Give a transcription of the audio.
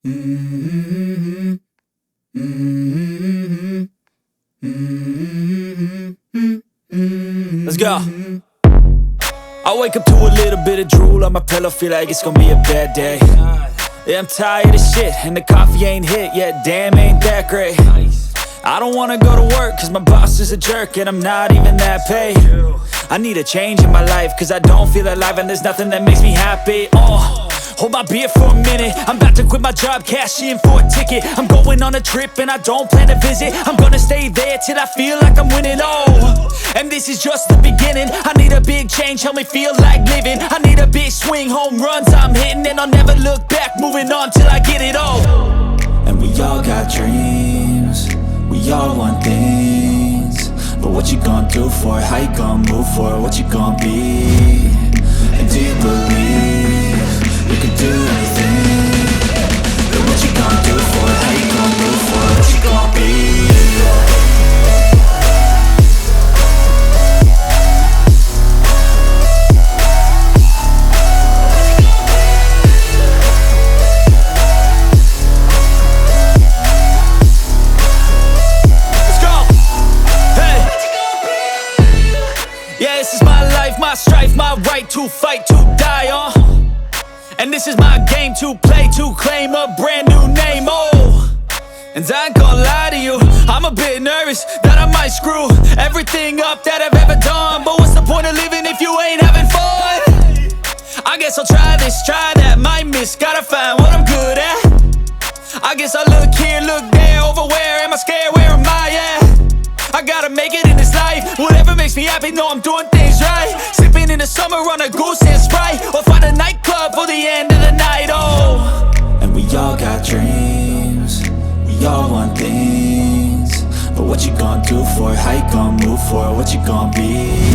Mm-hmm. Mm-hmm. Mm-hmm. Let's go. I wake up to a little bit of drool on my pillow, feel like it's gonna be a bad day. Yeah, I'm tired of shit, and the coffee ain't hit yet, damn, ain't that great. I don't wanna go to work, cause my boss is a jerk, and I'm not even that paid. I need a change in my life, cause I don't feel alive, and there's nothing that makes me happy. Hold my beer for a minute, I'm about to quit my job, cash in for a ticket. I'm going on a trip and I don't plan to visit. I'm gonna stay there till I feel like I'm winning, and this is just the beginning. I need a big change, help me feel like living. I need a big swing, home runs I'm hitting, and I'll never look back, moving on till I get it all. And we all got dreams, we all want things, but what you gonna do for it? How you gonna move for it? What you gonna be? And do you believe you can do anything? But what you gonna do for it? How you gonna move for it? What you gonna be? Yeah, this is my life, my strife, my right to fight, to die on. And this is my game to play, to claim a brand new name, And I ain't gonna lie to you, I'm a bit nervous that I might screw everything up that I've ever done. But what's the point of living if you ain't having fun? I guess I'll try this, try that, might miss, gotta find what I'm good at. I guess I look here, look there, over where am I scared, where am I at? I gotta make it in this life, whatever makes me happy, know I'm doing things right. Sipping in the summer on a goose and Sprite, or find a nightclub for the end of the night, And we all got dreams, we all want things, but what you gonna do for it? How you gonna move for it? What you gonna be?